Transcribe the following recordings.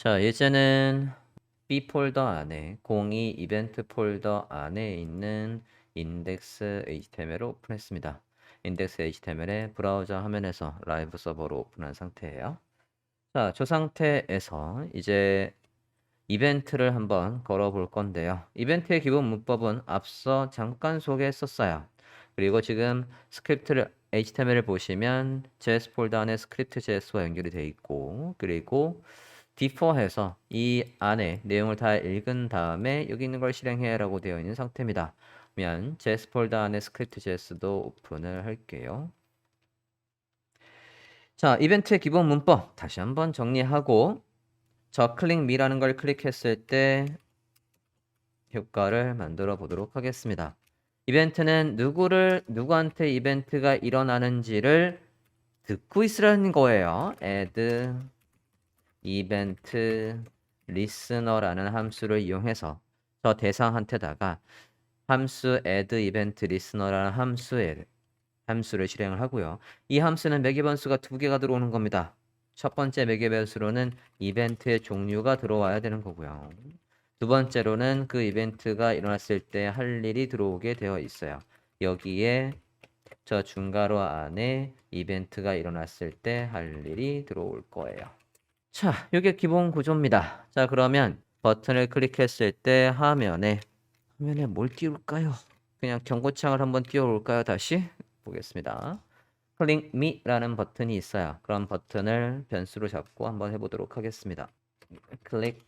자, 예제는 B 폴더 안에 02 이벤트 폴더 안에 있는 인덱스 HTML을 오픈했습니다. 인덱스 HTML의 브라우저 화면에서 라이브 서버로 오픈한 상태예요. 자, 저 상태에서 이제 이벤트를 한번 걸어볼 건데요. 이벤트의 기본 문법은 앞서 잠깐 소개했었어요. 그리고 지금 스크립트를 HTML을 보시면 JS 폴더 안에 스크립트 JS와 연결이 되어 있고, 그리고 디퍼해서 이 안에 내용을 다 읽은 다음에 여기 있는 걸 실행해 라고 되어 있는 상태입니다. 그러면 JS 폴더 안에 스크립트 JS도 오픈을 할게요. 자, 이벤트의 기본 문법 다시 한번 정리하고 저 클릭 미라는 걸 클릭했을 때 효과를 만들어 보도록 하겠습니다. 이벤트는 누구한테 이벤트가 일어나는지를 듣고 있으라는 거예요. add 이벤트 리스너라는 함수를 이용해서 저 대상한테다가 함수 add 이벤트 리스너라는 함수를 실행을 하고요. 이 함수는 매개 변수가 두 개가 들어오는 겁니다. 첫 번째 매개 변수로는 이벤트의 종류가 들어와야 되는 거고요. 두 번째로는 그 이벤트가 일어났을 때 할 일이 들어오게 되어 있어요. 여기에 저 중괄호 안에 이벤트가 일어났을 때 할 일이 들어올 거예요. 자, 이게 기본 구조입니다. 자, 그러면 버튼을 클릭했을 때 화면에 뭘 띄울까요? 그냥 경고창을 한번 띄워볼까요? 다시 보겠습니다. 클릭 미라는 버튼이 있어요. 그럼 버튼을 변수로 잡고 한번 해보도록 하겠습니다. 클릭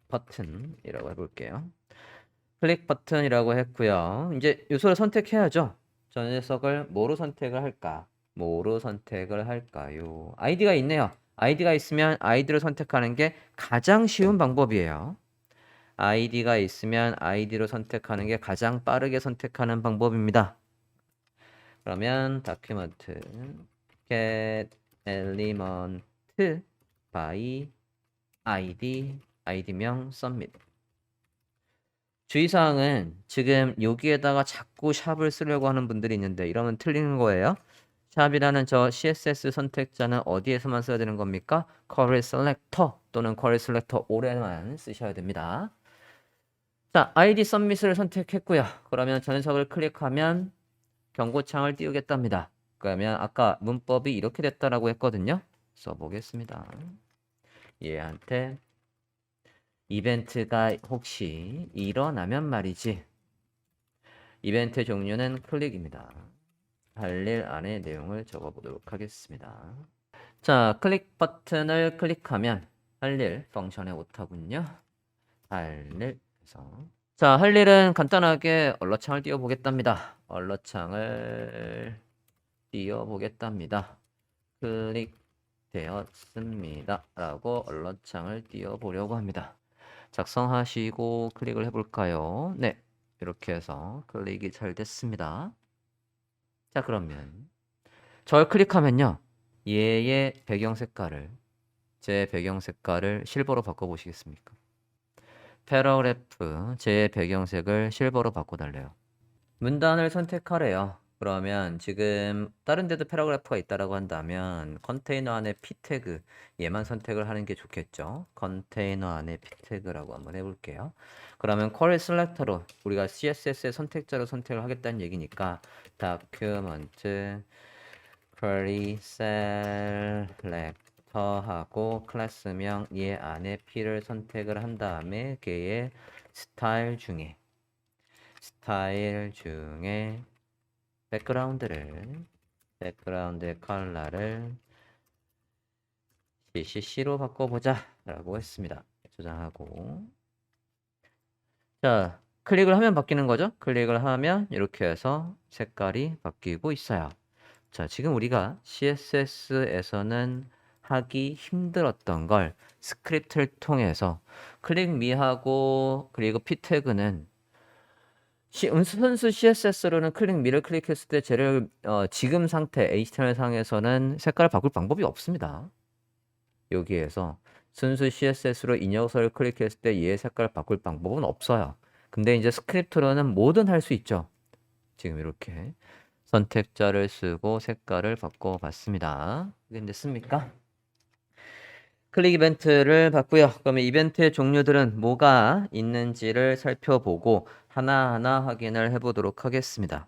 버튼이라고 해볼게요. 클릭 버튼이라고 했고요. 이제 요소를 선택해야죠. 저 녀석을 뭐로 선택을 할까? 뭐로 선택을 할까요? 아이디가 있네요. 아이디가 있으면 아이디를 선택하는 게 가장 쉬운 방법이에요. 아이디가 있으면 아이디로 선택하는 게 가장 빠르게 선택하는 방법입니다. 그러면 document get element by id명 submit. 주의사항은 지금 여기에다가 자꾸 샵을 쓰려고 하는 분들이 있는데 이러면 틀리는 거예요. 샵이라는 저 CSS 선택자는 어디에서만 써야 되는 겁니까? query selector 또는 query selector all에만 쓰셔야 됩니다. 자, ID submit을 선택했고요. 그러면 저 녀석을 클릭하면 경고창을 띄우겠답니다. 그러면 아까 문법이 이렇게 됐다라고 했거든요. 써보겠습니다. 얘한테 이벤트가 혹시 일어나면 말이지. 이벤트 종류는 클릭입니다. 할 일 안에 내용을 적어보도록 하겠습니다. 자, 클릭 버튼을 클릭하면 할 일 펑션의 오타군요. 할 일. 자, 할 일은 간단하게 얼러창을 띄워보겠답니다. 얼러창을 띄워보겠답니다. 클릭되었습니다. 라고 얼러창을 띄워보려고 합니다. 작성하시고 클릭을 해볼까요? 네, 이렇게 해서 클릭이 잘 됐습니다. 자, 그러면 저를 클릭하면요. 얘의 배경 색깔을 제 배경 색깔을 실버로 바꿔보시겠습니까? 패러그래프 제 배경색을 실버로 바꿔달래요. 문단을 선택하래요. 그러면 지금 다른 데도 패러그래프가 있다라고 한다면 컨테이너 안에 p 태그 얘만 선택을 하는 게 좋겠죠. 컨테이너 안에 p 태그라고 한번 해볼게요. 그러면 쿼리 셀렉터로 우리가 CSS의 선택자로 선택을 하겠다는 얘기니까 document query selector 하고 클래스명 얘 안에 p를 선택을 한 다음에 걔의 스타일 중에 백그라운드의 컬러를 CCC로 바꿔보자 라고 했습니다. 저장하고 자, 클릭을 하면 바뀌는 거죠. 클릭을 하면 이렇게 해서 색깔이 바뀌고 있어요. 자, 지금 우리가 CSS에서는 하기 힘들었던 걸 스크립트를 통해서 클릭 미하고 그리고 p 태그는 순수 CSS로는 클릭 미를 클릭했을 때 쟤를 지금 상태 HTML 상에서는 색깔을 바꿀 방법이 없습니다. 여기에서 순수 CSS로 이 녀석을 클릭했을 때 얘의 색깔을 바꿀 방법은 없어요. 근데 이제 스크립트로는 뭐든 할 수 있죠. 지금 이렇게 선택자를 쓰고 색깔을 바꿔봤습니다. 이게 됐습니까? 클릭 이벤트를 봤고요. 그러면 이벤트의 종류들은 뭐가 있는지를 살펴보고 하나하나 확인을 해보도록 하겠습니다.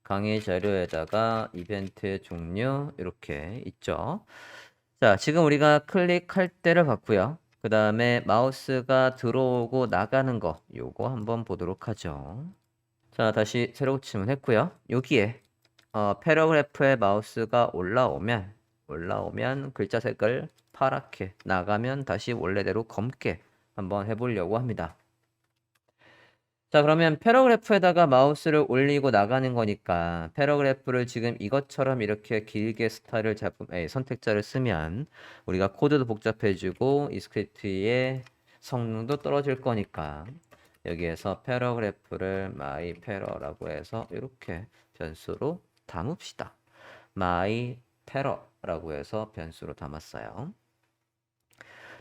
강의 자료에다가 이벤트의 종류 이렇게 있죠. 자, 지금 우리가 클릭할 때를 봤고요. 그 다음에 마우스가 들어오고 나가는 거 요거 한번 보도록 하죠. 자, 다시 새로 질문했고요. 여기에 패러그래프에 마우스가 올라오면 글자 색깔 파랗게 나가면 다시 원래대로 검게 한번 해보려고 합니다. 자, 그러면 패러그래프에다가 마우스를 올리고 나가는 거니까 패러그래프를 지금 이것처럼 이렇게 길게 스타일을 선택자를 쓰면 우리가 코드도 복잡해지고 이 스크립트의 성능도 떨어질 거니까 여기에서 패러그래프를 myPara라고 해서 이렇게 변수로 담읍시다. myPara라고 해서 변수로 담았어요.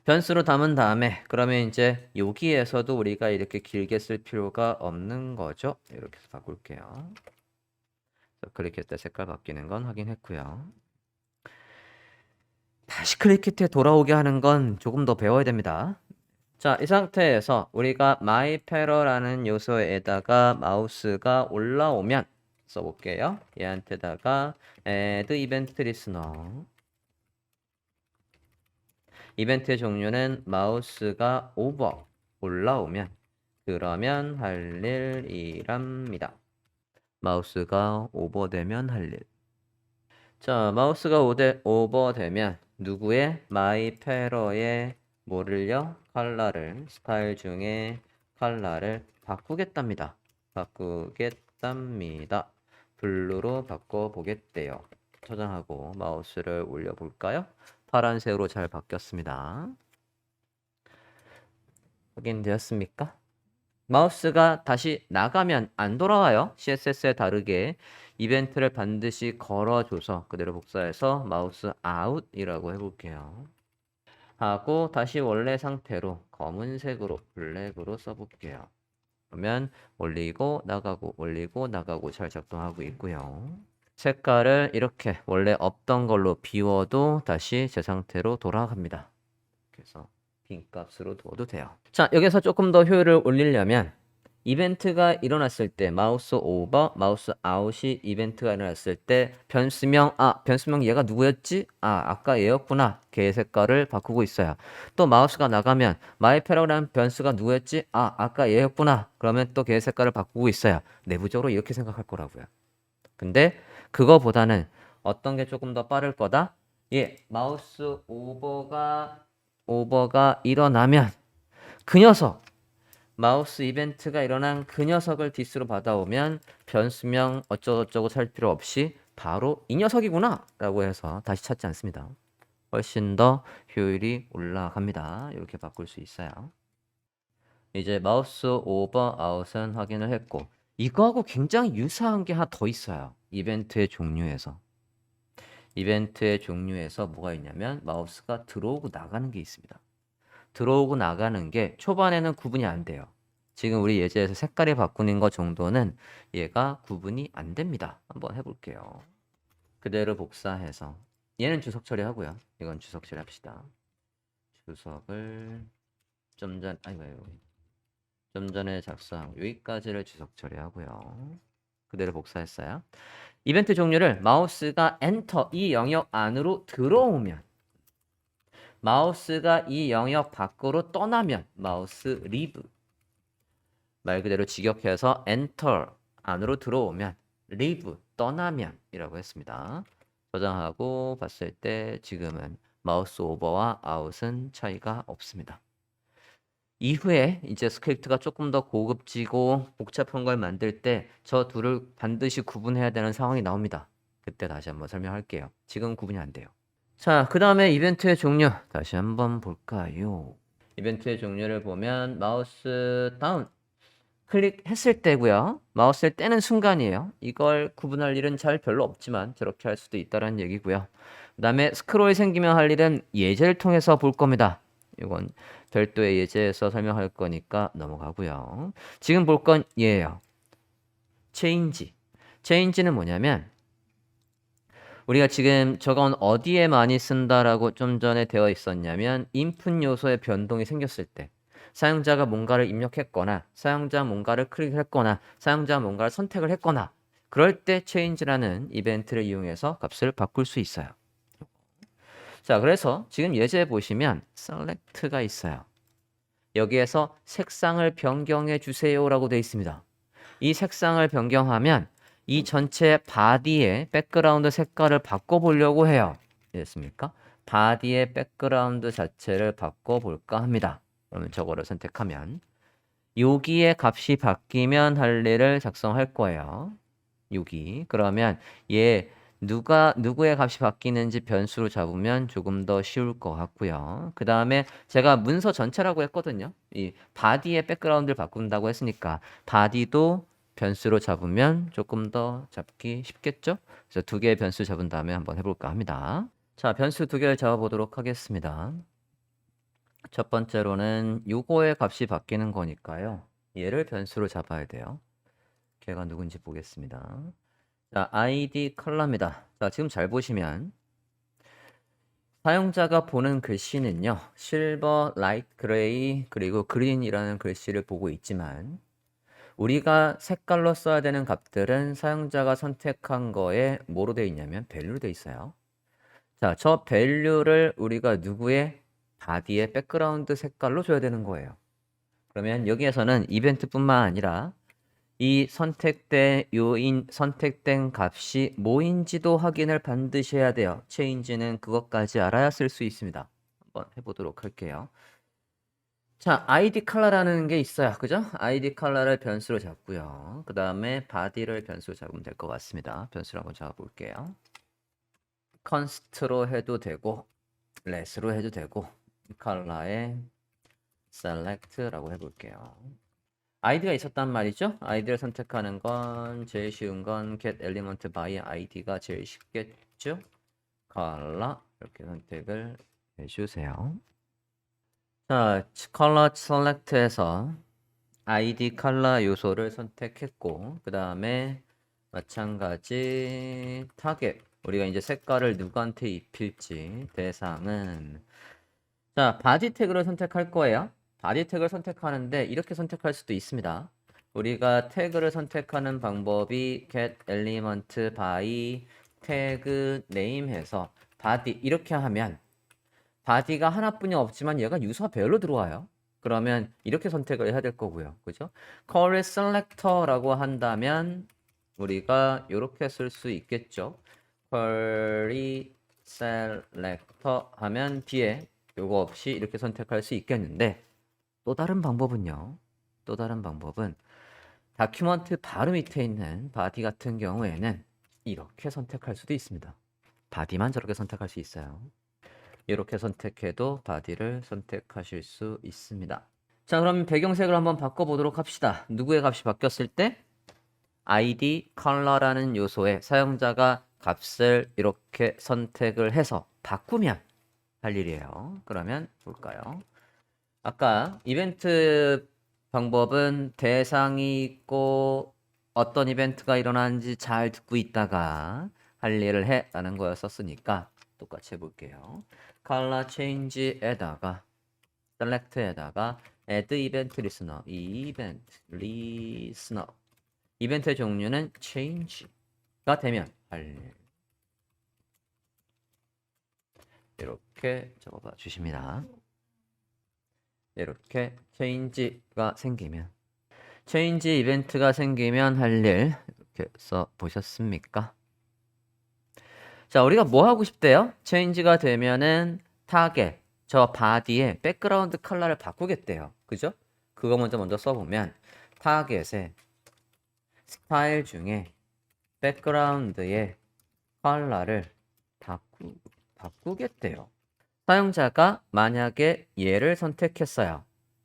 변수로 담은 다음에 그러면 이제 여기에서도 우리가 이렇게 길게 쓸 필요가 없는 거죠. 이렇게 해서 바꿀게요. 클릭했을 때 색깔 바뀌는 건 확인했고요. 다시 클릭해 돌아오게 하는 건 조금 더 배워야 됩니다. 자, 이 상태에서 우리가 myPara라는 요소에다가 마우스가 올라오면 써볼게요. 얘한테다가 add event listener. 이벤트의 종류는 마우스가 오버 올라오면 그러면 할 일이랍니다. 마우스가 오버되면 할 일. 자, 마우스가 오버되면 누구의 myPara의 뭐를요? 컬러를 스타일 중에 컬러를 바꾸겠답니다. 블루로 바꿔보겠대요. 저장하고 마우스를 올려볼까요? 파란색으로 잘 바뀌었습니다. 확인되었습니까? 마우스가 다시 나가면 안 돌아와요. CSS에 다르게 이벤트를 반드시 걸어줘서 그대로 복사해서 마우스 아웃이라고 해볼게요. 하고 다시 원래 상태로 검은색으로 블랙으로 써볼게요. 그러면 올리고 나가고 잘 작동하고 있고요. 색깔을 이렇게 원래 없던 걸로 비워도 다시 제 상태로 돌아갑니다. 그래서 빈 값으로 두어도 돼요. 자, 여기서 조금 더 효율을 올리려면 이벤트가 일어났을 때 마우스 오버, 마우스 아웃이 이벤트가 일어났을 때 변수명 얘가 누구였지? 아까 얘였구나. 걔 색깔을 바꾸고 있어요. 또 마우스가 나가면 myPara라는 변수가 누구였지? 아까 얘였구나. 그러면 또 걔 색깔을 바꾸고 있어요. 내부적으로 이렇게 생각할 거라고요. 근데 그거보다는 어떤 게 조금 더 빠를 거다? 마우스 오버가 일어나면 그 녀석 마우스 이벤트가 일어난 그 녀석을 디스로 받아오면 변수명 어쩌고저쩌고 살 필요 없이 바로 이 녀석이구나 라고 해서 다시 찾지 않습니다. 훨씬 더 효율이 올라갑니다. 이렇게 바꿀 수 있어요. 이제 마우스 오버 아웃은 확인을 했고 이거하고 굉장히 유사한 게 하나 더 있어요. 이벤트의 종류에서 뭐가 있냐면 마우스가 들어오고 나가는 게 있습니다. 들어오고 나가는 게 초반에는 구분이 안 돼요. 지금 우리 예제에서 색깔이 바꾸는 것 정도는 얘가 구분이 안 됩니다. 한번 해볼게요. 그대로 복사해서 얘는 주석 처리하고요. 이건 주석 처리합시다. 주석을 좀 전에 작성한 여기까지를 주석 처리하고요. 그대로 복사했어요. 이벤트 종류를 마우스가 엔터 이 영역 안으로 들어오면 마우스가 이 영역 밖으로 떠나면 마우스 리브 말 그대로 직역해서 엔터 안으로 들어오면 리브 떠나면 이라고 했습니다. 저장하고 봤을 때 지금은 마우스 오버와 아웃은 차이가 없습니다. 이후에 이제 스크립트가 조금 더 고급지고 복잡한 걸 만들 때 저 둘을 반드시 구분해야 되는 상황이 나옵니다. 그때 다시 한번 설명할게요. 지금 구분이 안 돼요. 자, 그 다음에 이벤트의 종류 다시 한번 볼까요? 이벤트의 종류를 보면 마우스 다운 클릭했을 때고요. 마우스를 떼는 순간이에요. 이걸 구분할 일은 잘 별로 없지만 저렇게 할 수도 있다는 얘기고요. 그 다음에 스크롤이 생기면 할 일은 예제를 통해서 볼 겁니다. 이건 별도의 예제에서 설명할 거니까 넘어가고요. 지금 볼 건 얘예요. 체인지는 뭐냐면 우리가 지금 저건 어디에 많이 쓴다라고 좀 전에 되어 있었냐면 input 요소의 변동이 생겼을 때 사용자가 뭔가를 입력했거나 사용자 뭔가를 클릭했거나 사용자 뭔가를 선택을 했거나 그럴 때 change라는 이벤트를 이용해서 값을 바꿀 수 있어요. 자, 그래서 지금 예제 보시면 select가 있어요. 여기에서 색상을 변경해 주세요라고 되어 있습니다. 이 색상을 변경하면 이 전체 바디의 백그라운드 색깔을 바꿔보려고 해요. 이해됐습니까? 바디의 백그라운드 자체를 바꿔볼까 합니다. 그러면 저거를 선택하면 여기에 값이 바뀌면 할 일을 작성할 거예요. 여기. 그러면 얘 누구의 값이 바뀌는지 변수로 잡으면 조금 더 쉬울 것 같고요. 그 다음에 제가 문서 전체라고 했거든요. 이 바디의 백그라운드를 바꾼다고 했으니까 바디도 변수로 잡으면 조금 더 잡기 쉽겠죠? 그래서 두 개의 변수 잡은 다음에 한번 해볼까 합니다. 자, 변수 두 개를 잡아보도록 하겠습니다. 첫 번째로는 요거의 값이 바뀌는 거니까요. 얘를 변수로 잡아야 돼요. 걔가 누군지 보겠습니다. 자, ID 컬러입니다. 자, 지금 잘 보시면 사용자가 보는 글씨는요. 실버, 라이트 그레이, 그리고 그린이라는 글씨를 보고 있지만 우리가 색깔로 써야 되는 값들은 사용자가 선택한 거에 뭐로 되어 있냐면 value로 되어 있어요. 자, 저 value를 우리가 누구의 바디의 백그라운드 색깔로 줘야 되는 거예요. 그러면 여기에서는 이벤트뿐만 아니라 이 선택된 값이 뭐인지도 확인을 반드시 해야 돼요. change는 그것까지 알아야 쓸 수 있습니다. 한번 해보도록 할게요. 자, id 컬러라는 게 있어요. 그죠? id 컬러를 변수로 잡고요. 그 다음에 body를 변수로 잡으면 될 것 같습니다. 변수로 한번 잡아볼게요. const로 해도 되고 less로 해도 되고 컬러에 select라고 해볼게요. 아이디가 있었단 말이죠. 아이디를 선택하는 건 제일 쉬운 건 get element by id가 제일 쉽겠죠. color 이렇게 선택을 해주세요. 자, color select에서 id color 요소를 선택했고 그 다음에 마찬가지 타겟 우리가 이제 색깔을 누구한테 입힐지 대상은 자, 바디 태그를 선택할 거예요. 바디 태그를 선택하는데 이렇게 선택할 수도 있습니다. 우리가 태그를 선택하는 방법이 get element by 태그 name 해서 바디 이렇게 하면 바디가 하나뿐이 없지만 얘가 유서별로 들어와요. 그러면 이렇게 선택을 해야 될 거고요. 그죠? query selector라고 한다면 우리가 이렇게 쓸 수 있겠죠. query selector 하면 뒤에 요거 없이 이렇게 선택할 수 있겠는데 또 다른 방법은요. 또 다른 방법은 다큐먼트 바로 밑에 있는 바디 같은 경우에는 이렇게 선택할 수도 있습니다. 바디만 저렇게 선택할 수 있어요. 이렇게 선택해도 바디를 선택하실 수 있습니다. 자, 그럼 배경색을 한번 바꿔보도록 합시다. 누구의 값이 바뀌었을 때? id color라는 요소에 사용자가 값을 이렇게 선택을 해서 바꾸면 할 일이에요. 그러면 볼까요? 아까 이벤트 방법은 대상이 있고 어떤 이벤트가 일어나는지 잘 듣고 있다가 할 일을 해 라는 거였었으니까 똑같이 해볼게요. color change에다가 select에다가 add event listener 이벤트의 종류는 change가 되면 할 일. 이렇게 적어봐 주십니다. 이렇게 change가 생기면 change 이벤트가 생기면 할 일 이렇게 써 보셨습니까? 자, 우리가 뭐 하고 싶대요? change가 되면은 타겟 저 바디의 백그라운드 컬러를 바꾸겠대요. 그죠? 그거 먼저 써보면 타겟의 스타일 중에 백그라운드의 컬러를 바꾸겠대요. 사용자가 만약에 얘를 선택했어요.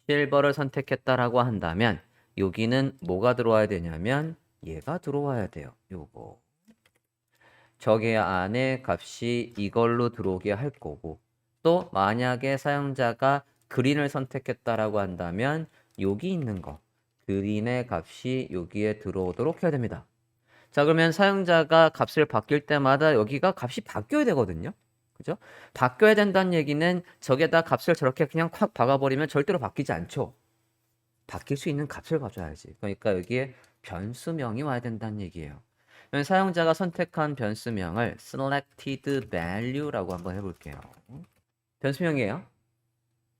실버를 선택했다라고 한다면 여기는 뭐가 들어와야 되냐면 얘가 들어와야 돼요. 요거. 저게 안에 값이 이걸로 들어오게 할 거고 또 만약에 사용자가 그린을 선택했다라고 한다면 여기 있는 거 그린의 값이 여기에 들어오도록 해야 됩니다. 자, 그러면 사용자가 값을 바뀔 때마다 여기가 값이 바뀌어야 되거든요. 그죠? 바뀌어야 된다는 얘기는 저게다 값을 저렇게 그냥 확 박아버리면 절대로 바뀌지 않죠. 바뀔 수 있는 값을 가져야지. 그러니까 여기에 변수명이 와야 된다는 얘기예요. 그러면 사용자가 선택한 변수명을 selected value라고 한번 해볼게요. 변수명이에요.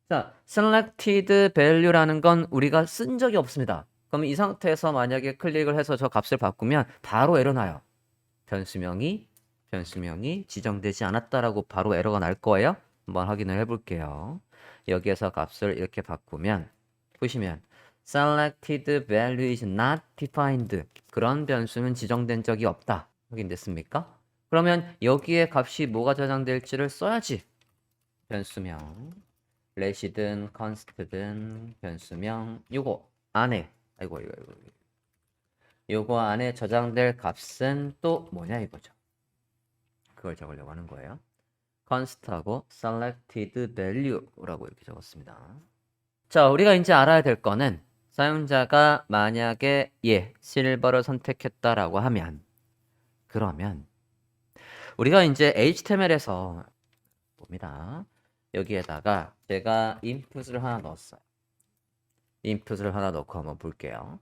자, selected value라는 건 우리가 쓴 적이 없습니다. 그럼 이 상태에서 만약에 클릭을 해서 저 값을 바꾸면 바로 에러 나요. 변수명이 지정되지 않았다라고 바로 에러가 날 거예요. 한번 확인을 해볼게요. 여기에서 값을 이렇게 바꾸면 보시면 selected value is not defined. 그런 변수는 지정된 적이 없다. 확인됐습니까? 그러면 여기에 값이 뭐가 저장될지를 써야지. 변수명 let이든 const든 변수명 요거 안에 요거 안에 저장될 값은 또 뭐냐 이거죠. 그걸 적으려고 하는 거예요. const하고 selected value라고 이렇게 적었습니다. 자, 우리가 이제 알아야 될 거는 사용자가 만약에 실버를 선택했다라고 하면 그러면 우리가 이제 HTML에서 봅니다. 여기에다가 제가 input을 하나 넣었어요. input을 하나 넣고 한번 볼게요.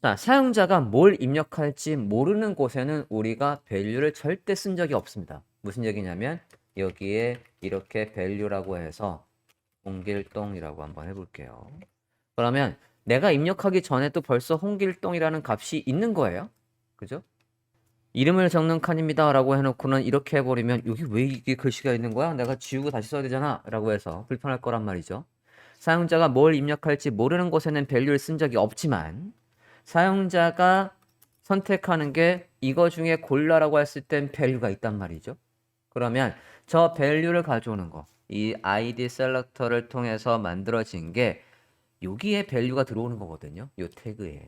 자, 사용자가 뭘 입력할지 모르는 곳에는 우리가 value를 절대 쓴 적이 없습니다. 무슨 얘기냐면 여기에 이렇게 value라고 해서 홍길동이라고 한번 해볼게요. 그러면 내가 입력하기 전에도 벌써 홍길동이라는 값이 있는 거예요. 그죠? 이름을 적는 칸입니다 라고 해놓고는 이렇게 해버리면 여기 왜 이게 글씨가 있는 거야? 내가 지우고 다시 써야 되잖아 라고 해서 불편할 거란 말이죠. 사용자가 뭘 입력할지 모르는 곳에는 value를 쓴 적이 없지만 사용자가 선택하는 게 이거 중에 골라라고 했을 땐 value가 있단 말이죠. 그러면 저 value를 가져오는 거, 이 id 셀렉터를 통해서 만들어진 게 여기에 value가 들어오는 거거든요. 요 태그에.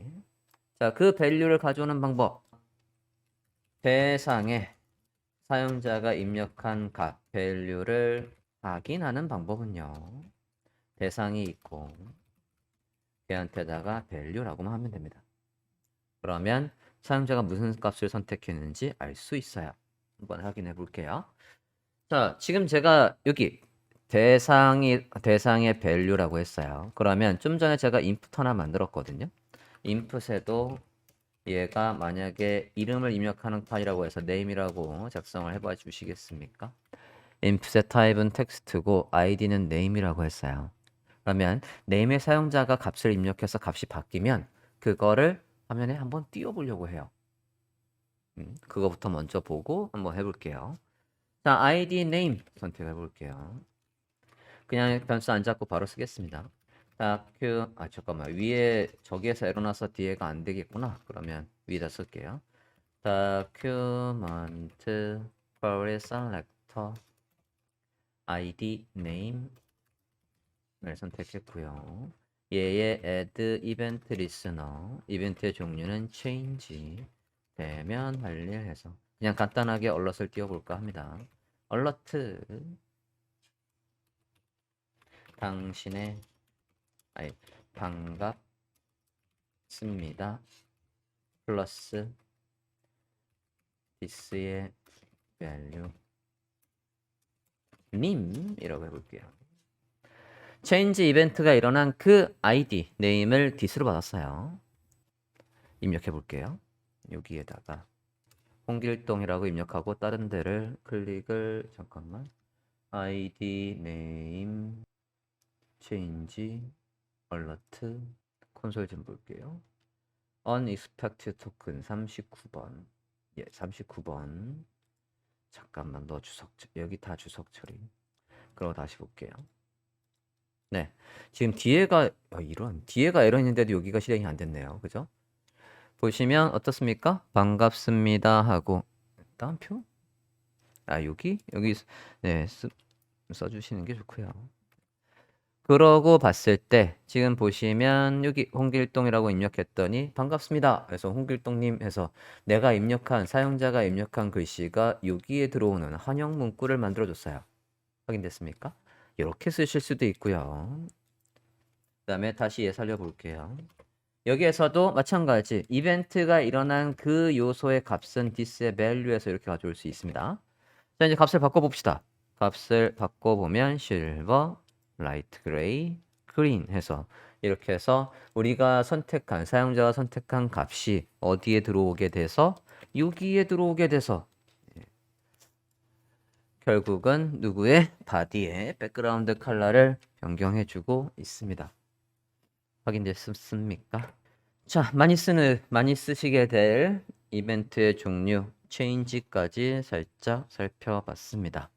자, 그 value를 가져오는 방법. 대상에 사용자가 입력한 값, value를 확인하는 방법은요. 대상이 있고 걔한테다가 value라고만 하면 됩니다. 그러면 사용자가 무슨 값을 선택했는지 알 수 있어요. 한번 확인해 볼게요. 자, 지금 제가 여기 대상의 value라고 했어요. 그러면 좀 전에 제가 input 하나 만들었거든요. input에도 얘가 만약에 이름을 입력하는 칸이라고 해서 name이라고 작성을 해봐 주시겠습니까? input의 타입은 텍스트고 id는 name이라고 했어요. 그러면 name의 사용자가 값을 입력해서 값이 바뀌면 그거를 화면에 한번 띄워보려고 해요. 그거부터 먼저 보고 한번 해볼게요. 자, id name 선택해 볼게요. 그냥 변수 안 잡고 바로 쓰겠습니다. 자, 잠깐만. 위에 저기에서 에러 나서 뒤에가 안 되겠구나. 그러면 위에다 쓸게요. document query selector id name을 선택했고요. 얘의 add event listener 이벤트의 종류는 change 되면 할 일 해서 그냥 간단하게 alert을 띄워볼까 합니다. alert 당신의 반갑습니다. 플러스 this의 value 님이라고 해볼게요. change 이벤트가 일어난 그 id name을 this로 받았어요. 입력해 볼게요. 여기에다가 홍길동이라고 입력하고 다른 데를 클릭을 잠깐만 id name change alert 콘솔 좀 볼게요. unexpected token 39번 39번 잠깐만 너 주석 여기 다 주석 처리. 그러고 다시 볼게요. 네, 지금 뒤에가 뒤에가 에러 있는데도 여기가 실행이 안 됐네요. 그죠? 보시면 어떻습니까? 반갑습니다 하고 따옴표? 여기 네 써주시는 게 좋고요. 그러고 봤을 때 지금 보시면 여기 홍길동이라고 입력했더니 반갑습니다. 그래서 홍길동님 해서 내가 입력한 사용자가 입력한 글씨가 여기에 들어오는 환영 문구를 만들어줬어요. 확인됐습니까? 이렇게 쓰실 수도 있고요. 그 다음에 다시 살려볼게요. 여기에서도 마찬가지 이벤트가 일어난 그 요소의 값은 this의 value에서 이렇게 가져올 수 있습니다. 자, 이제 값을 바꿔봅시다. 값을 바꿔보면 silver, light gray, green 해서 이렇게 해서 우리가 선택한 사용자가 선택한 값이 어디에 들어오게 돼서 여기에 들어오게 돼서 결국은 누구의 바디의 백그라운드 컬러를 변경해주고 있습니다. 확인됐습니까? 자, 많이 쓰시게 될 이벤트의 종류, 체인지까지 살짝 살펴봤습니다.